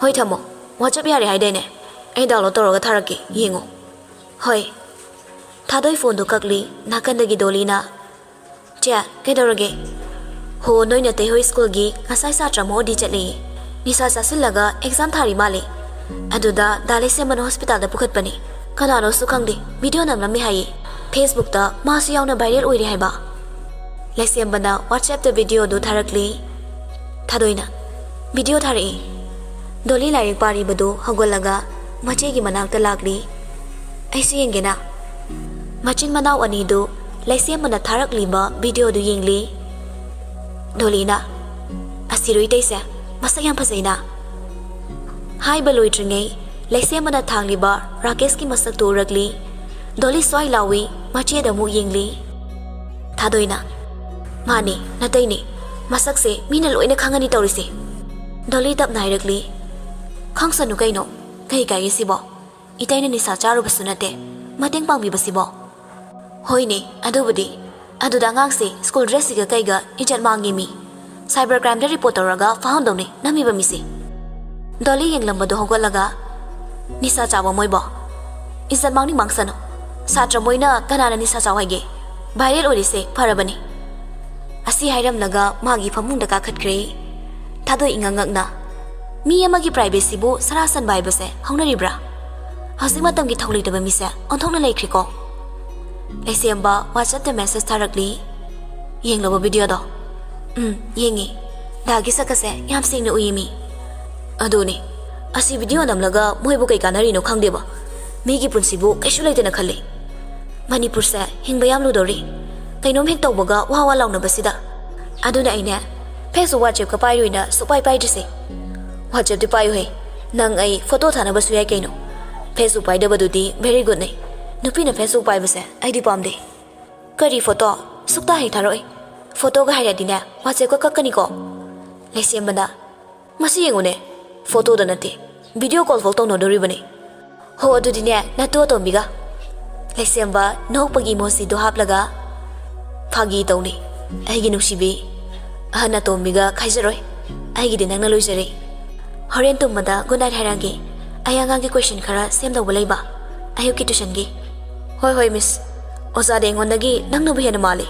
ꯍꯣꯏ ꯊꯝꯃꯣ ꯋꯥꯆꯞ ꯌꯥꯔꯦ ꯍꯥꯏꯗꯥꯏꯅꯦ ꯑꯩ ꯗꯥꯎꯟꯂꯣꯗ ꯇꯧꯔꯒ ꯊꯥꯔꯛꯀꯦ ꯌꯦꯡꯉꯣ ꯍꯣꯏ ꯊꯥꯗꯣꯏ ꯐꯣꯟꯗꯨ ꯀꯛꯂꯤ ꯅꯥꯀꯟꯗꯒꯤ ꯗꯣꯂꯤꯅ ꯆꯦ ꯀꯩꯗꯧꯔꯒꯦ ꯍꯣ ꯅꯣꯏ ꯅꯇꯩꯍꯣꯏ ꯁ꯭ꯀꯨꯜꯒꯤ ꯉꯁꯥꯏ ꯁꯥꯇ꯭ꯔ ꯑꯃ ꯑꯣꯗꯤ ꯆꯠꯂꯤ ꯅꯤꯁꯥ ꯆꯥꯁꯤꯜꯂꯒ ꯑꯦꯛꯖꯥꯝ ꯊꯥꯔꯤ ꯃꯥꯜꯂꯤ ꯑꯗꯨꯗ ꯗꯥ ꯂꯩꯁꯦꯝꯕꯅ ꯍꯣꯁꯄꯤꯇꯥꯜꯗ ꯄꯨꯈꯠꯄꯅꯤ ꯀꯅꯥꯅꯣꯁꯨ ꯈꯪꯗꯦ ꯚꯤꯗꯤꯑꯣ ꯅꯝꯂꯝꯃꯤ ꯍꯥꯏꯌꯦ ꯐꯦꯁꯕꯨꯛꯇ ꯃꯥꯁꯨ ꯌꯥꯎꯅ ꯚꯥꯏꯔꯦꯜ ꯑꯣꯏꯔꯦ ꯍꯥꯏꯕ ꯂꯩꯁꯦꯝꯕꯅ ꯋꯥꯆꯦꯞꯇ ꯚꯤꯗꯤꯑꯣꯗꯨ ꯊꯥꯔꯛꯂꯤ ꯊꯥꯗꯣꯏꯅ ꯚꯤꯗꯤꯑꯣ ꯊꯥꯔꯛꯏ ꯗꯣꯂꯤ ꯂꯥꯏꯔꯤꯛ ꯄꯥꯔꯤꯕꯗꯨ ꯍꯧꯒꯠꯂꯒ ꯃꯆꯦꯒꯤ ꯃꯅꯥꯛꯇ ꯂꯥꯛꯂꯤ ꯑꯩꯁꯨ ꯌꯦꯡꯒꯦꯅ ꯃꯆꯤꯟ ꯃꯅꯥꯎ ꯑꯅꯤꯗꯨ ꯂꯩꯁꯦꯝꯕꯅ ꯊꯥꯔꯛꯂꯤꯕ ꯚꯤꯗꯤꯑꯣꯗꯨ ꯌꯦꯡꯂꯤ ꯗꯣꯂꯤꯅ ꯑꯁꯤꯔꯣ ꯏꯇꯩꯁꯦ ꯃꯁꯛ ꯌꯥꯝ ꯐꯖꯩꯅ ꯍꯥꯏꯕ ꯂꯣꯏꯗ꯭ꯔꯤꯉꯩ ꯂꯩꯁꯦꯝꯕꯅ ꯊꯥꯡꯂꯤꯕ ꯔꯥꯀꯦꯁꯀꯤ ꯃꯁꯛꯇꯨ ꯎꯔꯛꯂꯤ ꯗꯣꯂꯤ ꯁ꯭ꯋꯥꯏ ꯂꯥꯎꯏ ꯃꯆꯦꯗ ꯑꯃꯨꯛ ꯌꯦꯡꯂꯤ ꯊꯥꯗꯣꯏꯅ ꯃꯥꯅꯤ ꯅꯇꯩꯅꯤ ꯃꯁꯛꯁꯦ ꯃꯤꯅ ꯂꯣꯏꯅ ꯈꯪꯉꯅꯤ ꯇꯧꯔꯤꯁꯦ ꯗꯣꯂꯤ ꯇꯞꯅ ꯍꯥꯏꯔꯛꯂꯤ ꯈꯪꯁꯅꯨ ꯀꯩꯅꯣ ꯀꯩ ꯀꯥꯏꯒꯦ ꯁꯤꯕꯣ ꯏꯇꯩꯅ ꯅꯤꯁꯥ ꯆꯥꯔꯨꯕꯁꯨ ꯅꯠꯇꯦ ꯃꯇꯦꯡ ꯄꯥꯡꯕꯤꯕꯁꯤꯕꯣ ꯍꯣꯏꯅꯦ ꯑꯗꯨꯕꯨꯗꯤ ꯑꯗꯨꯗ ꯑꯉꯥꯡꯁꯦ ꯁ꯭ꯀꯨꯜ ꯗ꯭ꯔꯦꯁꯁꯤꯒ ꯀꯩꯒ ꯏꯖꯠ ꯃꯥꯡꯉꯤ ꯃꯤ ꯁꯥꯏꯕꯔ ꯀ꯭ꯔꯥꯏꯝꯗ ꯔꯤꯄꯣꯔꯠ ꯇꯧꯔꯒ ꯐꯥꯍꯟꯗꯧꯅꯤ ꯅꯝꯃꯤꯕ ꯃꯤꯁꯦ ꯗꯣꯂꯤ ꯌꯦꯡꯂꯝꯕꯗꯣ ꯍꯧꯒꯠꯂꯒ ꯅꯤꯁꯥ ꯆꯥꯕ ꯃꯣꯏꯕꯣ ꯏꯖꯠ ꯃꯥꯡꯅꯤ ꯃꯥꯡꯁꯅꯨ ꯁꯥꯇ꯭ꯔ ꯃꯣꯏꯅ ꯀꯅꯥꯅ ꯅꯤꯁꯥ ꯆꯥꯎ ꯍꯥꯏꯒꯦ ꯚꯥꯏꯔꯦꯜ ꯑꯣꯏꯔꯤꯁꯦ ꯐꯔꯕꯅꯤ ꯑꯁꯤ ꯍꯥꯏꯔꯝꯂꯒ ꯃꯥꯒꯤ ꯐꯃꯨꯡꯗ ꯀꯥꯈꯠꯈ꯭ꯔꯦ ꯊꯥꯗꯣꯏ ꯏꯉꯛꯉꯛꯅ ꯃꯤ ꯑꯃꯒꯤ ꯄ꯭ꯔꯥꯏꯚꯦꯁꯤꯕꯨ ꯁꯔꯥꯁꯟꯕ ꯍꯥꯏꯕꯁꯦ ꯍꯧꯅꯔꯤꯕ꯭ꯔꯥ ꯍꯧꯖꯤꯛ ꯃꯇꯝꯒꯤ ꯊꯧ ꯂꯩꯇꯕ ꯃꯤꯁꯦ ꯑꯣꯟꯊꯣꯛꯅ ꯂꯩꯈ꯭ꯔꯦꯀꯣ ꯂꯩꯁꯦꯝꯕ ꯋꯥꯆꯞꯇ ꯃꯦꯁꯦꯖ ꯊꯥꯔꯛꯂꯤ ꯌꯦꯡꯂꯕ ꯚꯤꯗꯤꯑꯣꯗꯣ ꯌꯦꯡꯉꯤ ꯗꯥꯒꯤ ꯁꯛꯀꯁꯦ ꯌꯥꯝ ꯁꯦꯡꯅ ꯎꯏ ꯃꯤ ꯑꯗꯨꯅꯤ ꯑꯁꯤ ꯚꯤꯗꯤꯑꯣ ꯅꯝꯂꯒ ꯃꯣꯏꯕꯨ ꯀꯩ ꯀꯥꯟꯅꯔꯤꯅꯣ ꯈꯪꯗꯦꯕ ꯃꯤꯒꯤ ꯄꯨꯟꯁꯤꯕꯨ ꯀꯩꯁꯨ ꯂꯩꯇꯅ ꯈꯜꯂꯤ ꯃꯅꯤꯄꯨꯔꯁꯦ ꯍꯤꯡꯕ ꯌꯥꯝ ꯂꯨꯗꯧꯔꯤ ꯀꯩꯅꯣꯝ ꯍꯦꯛ ꯇꯧꯕꯒ ꯋꯥ ꯂꯥꯎꯅꯕꯁꯤꯗ ꯑꯗꯨꯅ ꯑꯩꯅꯦ ꯐꯦꯁꯕꯨꯛ ꯋꯥꯆꯦꯞꯀ ꯄꯥꯏꯔꯣꯏꯅ ꯁꯨꯛꯄꯥꯏ ꯄꯥꯏꯗ꯭ꯔꯤꯁꯦ ꯋꯥꯆꯦꯞꯇꯤ ꯄꯥꯏꯌꯨꯍꯦ ꯅꯪ ꯑꯩ ꯐꯣꯇꯣ ꯊꯥꯅꯕꯁꯨ ꯌꯥꯏ ꯀꯩꯅꯣ ꯐꯦꯁꯕꯨꯛ ꯄꯥꯏꯗꯕꯗꯨꯗꯤ ꯚꯦꯔꯤ ꯒꯨꯗꯅꯤ ꯅꯨꯄꯤꯅ ꯐꯦꯁꯕꯨꯛ ꯄꯥꯏꯕꯁꯦ ꯑꯩꯗꯤ ꯄꯥꯝꯗꯦ ꯀꯔꯤ ꯐꯣꯇꯣ ꯁꯨꯛꯇ ꯍꯦꯛ ꯊꯥꯔꯛꯑꯣꯏ ꯐꯣꯇꯣꯒ ꯍꯥꯏꯔꯗꯤꯅꯦ ꯋꯥꯆꯦꯞꯀ ꯀꯛꯀꯅꯤꯀꯣ ꯂꯩꯁꯦꯝꯕꯅ ꯃꯁꯤ ꯌꯦꯡꯉꯨꯅꯦ ꯐꯣꯇꯣꯗ ꯅꯠꯇꯦ ꯚꯤꯗꯤꯑꯣ ꯀꯣꯜ ꯐꯥꯎ ꯇꯧꯅꯗꯣꯔꯤꯕꯅꯤ ꯍꯣ ꯑꯗꯨꯗꯤꯅꯦ ꯅꯇꯨ ꯑꯇꯣꯝꯕꯤꯒ ꯂꯩꯁꯦꯝꯕ ꯅꯣꯛꯄꯒꯤ ꯏꯃꯣꯖꯤꯗꯣ ꯍꯥꯞꯂꯒ ꯐꯥꯒꯤ ꯇꯧꯅꯤ ꯑꯩꯒꯤ ꯅꯨꯡꯁꯤꯕꯤ ꯑꯍꯟ ꯑꯇꯣꯝꯕꯤꯒ ꯈꯥꯏꯖꯔꯣꯏ ꯑꯩꯒꯤꯗꯤ ꯅꯪꯅ ꯂꯣꯏꯖꯔꯦ ꯍꯣꯔꯦꯟ ꯇꯨꯝꯕꯗ ꯒꯨꯗ ꯅꯥꯏꯠ ꯍꯥꯏꯔꯛꯑꯒꯦ ꯑꯩ ꯑꯉꯥꯡꯒꯤ ꯀꯣꯏꯁꯟ ꯈꯔ ꯁꯦꯝꯗꯧꯕ ꯂꯩꯕ ꯑꯌꯨꯛꯀꯤ ꯇꯨꯏꯁꯟꯒꯤ ꯍꯣꯏ ꯃꯤꯁ ꯑꯣꯖꯥꯗ ꯑꯩꯉꯣꯟꯗꯒꯤ ꯅꯪꯅꯕꯨ ꯍꯦꯟꯅ ꯃꯥꯜꯂꯤ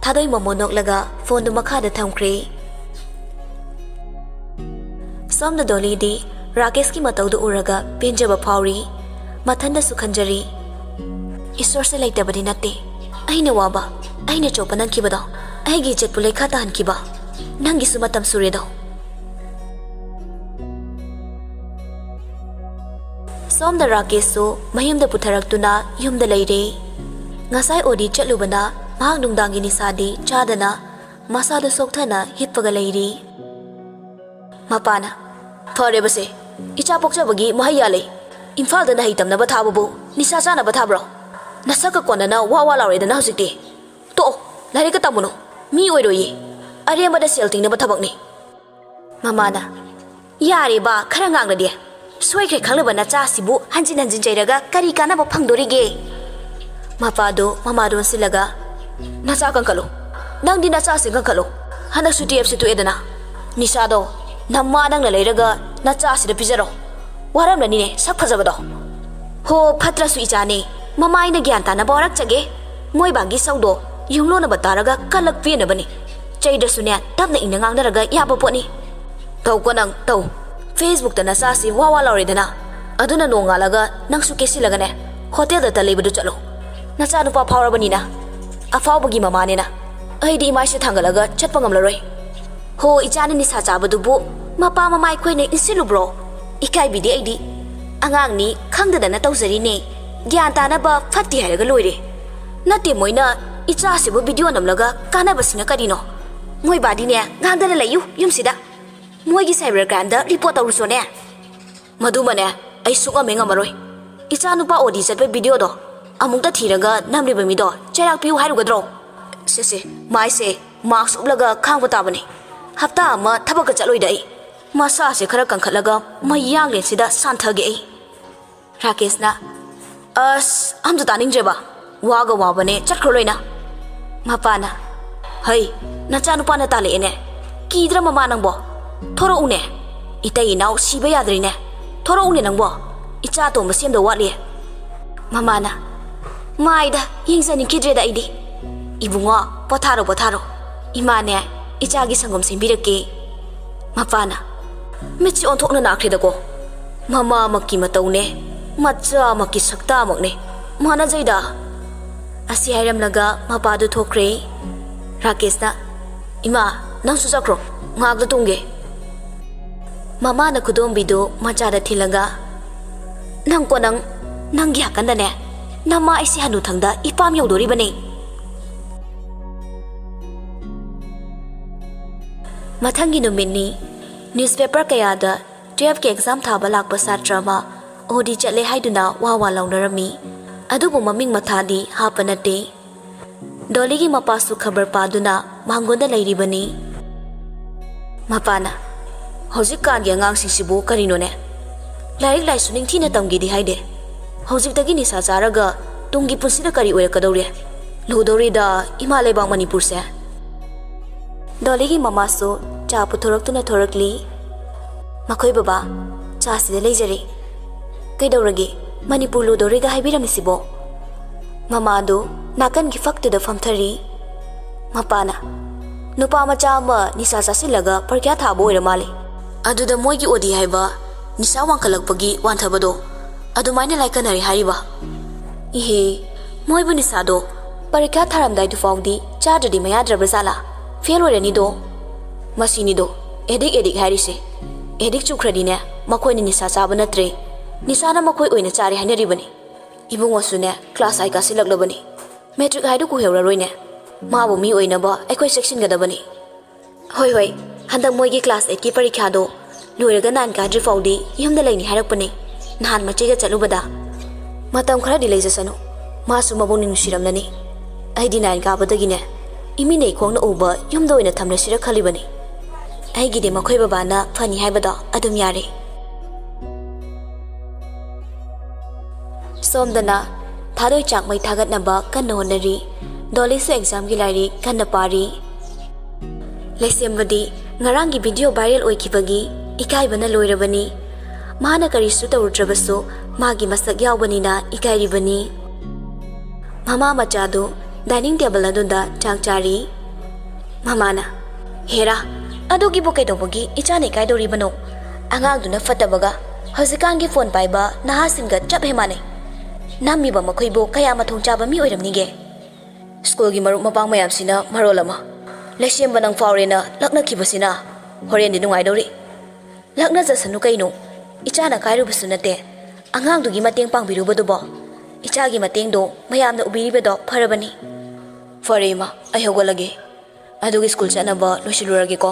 ꯊꯥꯗꯣꯏ ꯃꯣꯃꯣ ꯅꯣꯛꯂꯒ ꯐꯣꯟꯗꯨ ꯃꯈꯥꯗ ꯊꯝꯈ꯭ꯔꯦ ꯁꯣꯝꯗ ꯗꯣꯂꯤꯗꯤ ꯔꯥꯀꯦꯁꯀꯤ ꯃꯇꯧꯗꯨ ꯎꯔꯒ ꯄꯦꯟꯖꯕ ꯐꯥꯎꯔꯤ ꯃꯊꯟꯗꯁꯨ ꯈꯟꯖꯔꯤ ꯏꯁꯣꯔꯁꯦ ꯂꯩꯇꯕꯗꯤ ꯅꯠꯇꯦ ꯑꯩꯅ ꯋꯥꯕ ꯑꯩꯅ ꯆꯣꯞꯄ ꯅꯪꯈꯤꯕꯗꯣ ꯑꯩꯒꯤ ꯏꯖꯠꯄꯨ ꯂꯩꯈꯥ ꯇꯥꯍꯟꯈꯤꯕ ꯅꯪꯒꯤꯁꯨ ꯃꯇꯝ ꯁꯨꯔꯦꯗꯣ ꯁꯣꯝꯗ ꯔꯥꯀꯦꯁꯁꯨ ꯃꯌꯨꯝꯗ ꯄꯨꯊꯔꯛꯇꯨꯅ ꯌꯨꯝꯗ ꯂꯩꯔꯦ ꯉꯁꯥꯏ ꯑꯣꯗꯤ ꯆꯠꯂꯨꯕꯅ ꯃꯍꯥꯛ ꯅꯨꯡꯗꯥꯡꯒꯤ ꯅꯤꯁꯥꯗꯤ ꯆꯥꯗꯅ ꯃꯁꯥꯗꯨ ꯁꯣꯛꯊꯅ ꯍꯤꯞꯄꯒ ꯂꯩꯔꯤ ꯃꯄꯥꯅ ꯐꯔꯦꯕꯁꯦ ꯏꯆꯥ ꯄꯣꯛꯆꯕꯒꯤ ꯃꯍꯩ ꯌꯥꯜꯂꯦ ꯏꯝꯐꯥꯜꯗ ꯅꯍꯩ ꯇꯝꯅꯕ ꯊꯥꯕꯕꯨ ꯅꯤꯁꯥ ꯆꯥꯅꯕ ꯊꯥꯕ꯭ꯔꯣ ꯅꯁꯛꯀ ꯀꯣꯟꯅꯅ ꯋꯥ ꯂꯥꯎꯔꯦꯗꯅ ꯍꯧꯖꯤꯛꯇꯤ ꯇꯣꯛꯑꯣ ꯂꯥꯏꯔꯤꯛꯀ ꯇꯝꯃꯨꯅꯨ ꯃꯤ ꯑꯣꯏꯔꯣꯏꯌꯦ ꯑꯔꯦꯝꯕꯗ ꯁꯦꯜ ꯇꯤꯡꯅꯕ ꯊꯕꯛꯅꯤ ꯃꯃꯥꯅ ꯌꯥꯔꯦꯕ ꯈꯔ ꯉꯥꯡꯅꯗꯦ ꯁꯣꯏꯈ꯭ꯔꯦ ꯈꯪꯂꯕ ꯅꯆꯥꯁꯤꯕꯨ ꯍꯟꯖꯤꯟ ꯍꯟꯖꯤꯟ ꯆꯩꯔꯒ ꯀꯔꯤ ꯀꯥꯟꯅꯕ ꯐꯪꯗꯣꯔꯤꯒꯦ ꯃꯄꯥꯗꯣ ꯃꯃꯥꯗꯣ ꯁꯤꯜꯂꯒ ꯅꯆꯥ ꯀꯟꯈꯠꯂꯨ ꯅꯪꯗꯤ ꯅꯆꯥꯁꯤ ꯀꯟꯈꯠꯂꯨ ꯍꯟꯗꯛꯁꯨ TFC ꯇꯣꯛꯑꯦꯗꯅ ꯅꯤꯁꯥꯗꯣ ꯅꯝꯃꯥ ꯅꯪꯅ ꯂꯩꯔꯒ ꯅꯆꯥꯁꯤꯗ ꯄꯤꯖꯔꯣ ꯋꯥꯔꯝꯂꯅꯤꯅꯦ ꯁꯛ ꯐꯖꯕꯗꯣ ꯍꯣ ꯐꯠꯇ꯭ꯔꯁꯨ ꯏꯆꯥꯅꯦ ꯃꯃꯥ ꯑꯩꯅ ꯒ꯭ꯌꯥꯟ ꯇꯥꯅꯕ ꯋꯥꯔꯛꯆꯒꯦ ꯃꯣꯏꯕꯥꯒꯤ ꯁꯧꯗꯣ ꯌꯨꯝꯂꯣꯟꯅꯕ ꯇꯥꯔꯒ ꯀꯜꯂꯛꯄꯤꯅꯕꯅꯤ ꯆꯩꯗ꯭ꯔꯁꯨꯅꯦ ꯇꯞꯅ ꯏꯪꯅ ꯉꯥꯡꯅꯔꯒ ꯌꯥꯕ ꯄꯣꯠꯅꯤ ꯇꯧꯀꯣ ꯅꯪ ꯇꯧ ꯐꯦꯁꯕꯨꯛꯇ ꯅꯆꯥꯁꯤ ꯋꯥ ꯂꯥꯎꯔꯦꯗꯅ ꯑꯗꯨꯅ ꯅꯣꯡꯉꯥꯜꯂꯒ ꯅꯪꯁꯨ ꯀꯦꯁꯤꯜꯂꯒꯅꯦ ꯍꯣꯇꯦꯜꯗ ꯂꯩꯕꯗꯨ ꯆꯠꯂꯣ ꯅꯆꯥ ꯅꯨꯄꯥ ꯐꯥꯎꯔꯕꯅꯤꯅ ꯑꯐꯥꯎꯕꯒꯤ ꯃꯃꯥꯅꯦꯅ ꯑꯩꯗꯤ ꯏꯃꯥꯏꯁꯦ ꯊꯥꯡꯒꯠꯂꯒ ꯆꯠꯄ ꯉꯝꯂꯔꯣꯏ ꯍꯣ ꯏꯆꯥꯅ ꯅꯤꯁꯥ ꯆꯥꯕꯗꯨꯕꯨ ꯃꯄꯥ ꯃꯃꯥ ꯑꯩꯈꯣꯏꯅ ꯏꯟꯁꯤꯜꯂꯨꯕ꯭ꯔꯣ ꯏꯀꯥꯏꯕꯤꯗꯦ ꯑꯩꯗꯤ ꯑꯉꯥꯡꯅꯤ ꯈꯪꯗꯗꯅ ꯇꯧꯖꯔꯤꯅꯦ ꯒ꯭ꯌꯥꯟ ꯇꯥꯅꯕ ꯐꯠꯇꯦ ꯍꯥꯏꯔꯒ ꯂꯣꯏꯔꯦ ꯅꯠꯇꯦ ꯃꯣꯏꯅ ꯏꯆꯥꯁꯤꯕꯨ ꯚꯤꯗꯤꯑꯣ ꯅꯝꯂꯒ ꯀꯥꯟꯅꯕꯁꯤꯅ ꯀꯔꯤꯅꯣ ꯃꯣꯏ ꯕꯥꯗꯤꯅꯦ ꯉꯥꯡꯗꯅ ꯂꯩꯌꯨ ꯌꯨꯝꯁꯤꯗ ꯃꯣꯏꯒꯤ ꯁꯥꯏꯕꯔ ꯀ꯭ꯔꯥꯏꯝꯗ ꯔꯤꯄꯣꯔꯠ ꯇꯧꯔꯨꯁꯣꯅꯦ ꯃꯗꯨꯃꯅꯦ ꯑꯩ ꯁꯨꯛꯉꯝꯃꯦ ꯉꯝꯃꯔꯣꯏ ꯏꯆꯥ ꯅꯨꯄꯥ ꯑꯣꯗꯤ ꯆꯠꯄ ꯚꯤꯗꯤꯑꯣꯗꯣ ꯑꯃꯨꯛꯇ ꯊꯤꯔꯒ ꯅꯝꯂꯤꯕ ꯃꯤꯗꯣ ꯆꯩꯔꯥꯛ ꯄꯤꯌꯨ ꯍꯥꯏꯔꯨꯒꯗ꯭ꯔꯣ ꯁꯦ ꯃꯥꯏꯁꯦ ꯃꯥꯛꯁ ꯎꯞꯂꯒ ꯈꯥꯡꯕ ꯇꯥꯕꯅꯤ ꯍꯞꯇꯥ ꯑꯃ ꯊꯕꯛꯀ ꯆꯠꯂꯣꯏꯗ ꯑꯩ ꯃꯁꯥꯁꯦ ꯈꯔ ꯀꯟꯈꯠꯂꯒ ꯃꯌꯥꯡꯂꯦꯟꯁꯤꯗ ꯁꯥꯟꯊꯒꯦ ꯑꯩ ꯔꯥꯀꯦꯁꯅ ꯑꯁ ꯑꯝꯇ ꯇꯥꯅꯤꯡꯗ꯭ꯔꯦꯕ ꯋꯥꯒ ꯋꯥꯕꯅꯦ ꯆꯠꯈ꯭ꯔꯣ ꯂꯣꯏꯅ ꯃꯄꯥꯅ ꯍꯩ ꯅꯆꯥ ꯅꯨꯄꯥꯅ ꯇꯥꯜꯂꯛꯑꯦꯅꯦ ꯀꯤꯗ꯭ꯔ ꯃꯃꯥ ꯅꯪꯕꯣ ꯊꯣꯔꯛꯎꯅꯦ 이따 이나우 시베 야들이네 돌아오네 낭보 이짜 또 무심도 왔리 마마나 마이다 잉선이 기드레다 이디 이붕어 버타로 이마네 이짜기 상금 생비르기 마파나 미치 온톡나 나크리다고 마마 먹기 마떠우네 마짜 먹기 sakta 먹네 마나 자이다 아시 하이람라가 마파도 토크레 라케스나 이마 낭수 잡크로 ngakda tungge mama na kudombido machada thilaga nangko nanggi hakanda ne nama isi hanu thangda ipam yodori bane mathangi numini newspaper kayada 12 ke exam thaba lakpa satra ma odi chatle haiduna wawa launarami adubu maming mathadi hapanate Dolly gi mapasu khabar paduna mangonda lairibani Mapana Hojik kan yang ngang sisibu karino ne Laik lai suning thina tamgi di haide Hojik dagi nisa jaraga tunggi punsida kari oya kadawre ꯂꯨꯗꯧꯔꯤꯗ ꯏꯃꯥ ꯂꯩꯕꯥꯛ ꯃꯅꯤꯄꯨꯔꯁꯦ ꯗꯣꯂꯤꯒꯤ ꯃꯃꯥꯁꯨ ꯆꯥ ꯄꯨꯊꯣꯔꯛꯇꯨꯅ ꯊꯣꯔꯛꯂꯤ ꯃꯈꯣꯏ ꯕꯕꯥ ꯆꯥꯁꯤꯗ ꯂꯩꯖꯔꯤ ꯀꯩꯗꯧꯔꯒꯦ ꯃꯅꯤꯄꯨꯔ ꯂꯨꯗꯧꯔꯤꯒ ꯍꯥꯏꯕꯤꯔꯝꯃꯤꯁꯤꯕꯣ ꯃꯃꯥꯗꯨ ꯅꯥꯀꯟꯒꯤ ꯐꯛꯇꯨꯗ ꯐꯝꯊꯔꯤ ꯃꯄꯥꯅ ꯅꯨꯄꯥ ꯃꯆꯥ ꯑꯃ ꯅꯤꯁꯥ ꯆꯥꯁꯤꯜꯂꯒ ꯄꯔꯤꯈ꯭ꯌꯥ ꯊꯥꯕ ꯑꯣꯏꯔ ꯃꯥꯜꯂꯦ ꯑꯗꯨꯗ ꯃꯣꯏꯒꯤ ꯑꯣꯗꯤ ꯍꯥꯏꯕ ꯅꯤꯁꯥ ꯋꯥꯡꯈꯠꯂꯛꯄꯒꯤ ꯋꯥꯟꯊꯕꯗꯣ ꯑꯗꯨꯃꯥꯏꯅ ꯂꯥꯏꯀꯠꯅꯔꯤ ꯍꯥꯏꯔꯤꯕ ꯏꯍꯦ ꯃꯣꯏꯕꯨ ꯅꯤꯁꯥꯗꯣ ꯄꯔꯤꯈ꯭ꯌꯥ ꯊꯥꯔꯝꯗꯥꯏꯗꯨ ꯐꯥꯎꯗꯤ ꯆꯥꯗ꯭ꯔꯗꯤ ꯃꯌꯥꯗ꯭ꯔꯕ ꯖꯥꯠꯂꯥ ꯐꯦꯜ ꯑꯣꯏꯔꯅꯤꯗꯣ ꯃꯁꯤꯅꯤꯗꯣ ꯑꯦꯗꯤꯛ ꯍꯥꯏꯔꯤꯁꯦ ꯑꯦꯗꯤꯛ ꯆꯨꯈ꯭ꯔꯗꯤꯅꯦ ꯃꯈꯣꯏꯅ ꯅꯤꯁꯥ ꯆꯥꯕ ꯅꯠꯇ꯭ꯔꯦ ꯅꯤꯁꯥꯅ ꯃꯈꯣꯏ ꯑꯣꯏꯅ ꯆꯥꯔꯦ ꯍꯥꯏꯅꯔꯤꯕꯅꯤ ꯏꯕꯨꯡꯉꯣꯁꯨꯅꯦ ꯀ꯭ꯂꯥꯁ 8 ꯀꯥꯁꯤꯜꯂꯛꯂꯕꯅꯤ ꯃꯦꯇ꯭ꯔꯤꯛ ꯍꯥꯏꯗꯨ ꯀꯨꯏꯍꯧꯔꯔꯣꯏꯅꯦ ꯃꯥꯕꯨ ꯃꯤ ꯑꯣꯏꯅꯕ ꯑꯩꯈꯣꯏ ꯆꯦꯛꯁꯤꯟꯒꯗꯕꯅꯤ ꯍꯣꯏ ꯍꯟꯗꯛ ꯃꯣꯏꯒꯤ ꯀ꯭ꯂꯥꯁ 8ꯀꯤ ꯄꯔꯤꯈ꯭ꯌꯥꯗꯣ ꯂꯣꯏꯔꯒ 9 ꯀꯥꯗ꯭ꯔꯤ ꯐꯥꯎꯗꯤ ꯌꯨꯝꯗ ꯂꯩꯅꯤ ꯍꯥꯏꯔꯛꯄꯅꯦ ꯅꯍꯥꯟ ꯃꯆꯦꯒ ꯆꯠꯂꯨꯕꯗ ꯃꯇꯝ ꯈꯔꯗꯤ ꯂꯩꯖꯁꯅꯨ ꯃꯥꯁꯨ ꯃꯕꯨꯡ ꯅꯨꯡꯁꯤꯔꯝꯂꯅꯤ ꯑꯩꯗꯤ 9 ꯀꯥꯕꯗꯒꯤꯅꯦ ꯏꯃꯤꯟꯅꯩ ꯈꯣꯡꯅ ꯎꯕ ꯌꯨꯝꯗ ꯑꯣꯏꯅ ꯊꯝꯂꯁꯤꯔ ꯈꯜꯂꯤꯕꯅꯤ ꯑꯩꯒꯤꯗꯤ ꯃꯈꯣꯏ ꯕꯕꯥꯅ ꯐꯅꯤ ꯍꯥꯏꯕꯗꯣ ꯑꯗꯨꯝ ꯌꯥꯔꯦ ꯁꯣꯝꯗꯅ ꯊꯥꯗꯣꯏ ꯆꯥꯛꯃꯩ ꯊꯥꯒꯠꯅꯕ ꯀꯟꯅ ꯍꯣꯠꯅꯔꯤ ꯗꯣꯂꯤꯁꯨ ꯑꯦꯛꯖꯥꯝꯒꯤ ꯂꯥꯏꯔꯤꯛ ꯀꯟꯅ ꯄꯥꯔꯤ ꯂꯩꯁꯦꯝꯕꯗꯤ ꯉꯔꯥꯡꯒꯤ ꯚꯤꯗꯤꯑꯣ ꯚꯥꯏꯔꯦꯜ ꯑꯣꯏꯈꯤꯕꯒꯤ ꯏꯀꯥꯏꯕꯅ ꯂꯣꯏꯔꯕꯅꯤ ꯃꯥꯅ ꯀꯔꯤꯁꯨ ꯇꯧꯔꯨꯗ꯭ꯔꯕꯁꯨ ꯃꯥꯒꯤ ꯃꯁꯛ ꯌꯥꯎꯕꯅꯤꯅ ꯏꯀꯥꯏꯔꯤꯕꯅꯤ ꯃꯃꯥ ꯃꯆꯥꯗꯨ ꯗꯥꯏꯅꯤꯡ ꯇꯦꯕꯜ ꯑꯗꯨꯗ ꯆꯥꯛ ꯆꯥꯔꯤ ꯃꯃꯥꯅ ꯍꯦꯔꯥ ꯑꯗꯨꯒꯤꯕꯨ ꯀꯩꯗꯧꯕꯒꯤ ꯏꯆꯥꯅ ꯏꯀꯥꯏꯗꯧꯔꯤꯕꯅꯣ ꯑꯉꯥꯡꯗꯨꯅ ꯐꯠꯇꯕꯒ ꯍꯧꯖꯤꯛꯀꯥꯟꯒꯤ ꯐꯣꯟ ꯄꯥꯏꯕ ꯅꯍꯥꯁꯤꯡꯒ ꯆꯞ ꯍꯦ ꯃꯥꯟꯅꯩ ꯅꯝꯃꯤꯕ ꯃꯈꯣꯏꯕꯨ ꯀꯌꯥ ꯃꯊꯣꯡ ꯆꯥꯕ ꯃꯤ ꯑꯣꯏꯔꯝꯅꯤꯒꯦ ꯁ꯭ꯀꯨꯜꯒꯤ ꯃꯔꯨꯞ ꯃꯄꯥꯡ ꯃꯌꯥꯝꯁꯤꯅ ꯃꯔꯣꯜ ꯑꯃ ꯂꯩꯁꯦꯝꯕ ꯅꯪ ꯐꯥꯎꯔꯦꯅ ꯂꯛꯅꯈꯤꯕꯁꯤꯅ ꯍꯣꯔꯦꯟꯗꯤ ꯅꯨꯡꯉꯥꯏꯗꯧꯔꯤ ꯂꯛꯅꯖꯁꯅꯨ ꯀꯩꯅꯣ ꯏꯆꯥꯅ ꯀꯥꯏꯔꯨꯕꯁꯨ ꯅꯠꯇꯦ ꯑꯉꯥꯡꯗꯨꯒꯤ ꯃꯇꯦꯡ ꯄꯥꯡꯕꯤꯔꯨꯕꯗꯨꯕꯣ ꯏꯆꯥꯒꯤ ꯃꯇꯦꯡꯗꯣ ꯃꯌꯥꯝꯅ ꯎꯕꯤꯔꯤꯕꯗꯣ ꯐꯔꯕꯅꯤ ꯐꯔꯦ ꯏꯃꯥ ꯑꯩ ꯍꯧꯒꯠꯂꯒꯦ ꯑꯗꯨꯒꯤ ꯁ꯭ꯀꯨꯜ ꯆꯠꯅꯕ ꯂꯣꯏꯁꯤꯜꯂꯨꯔꯒꯦꯀꯣ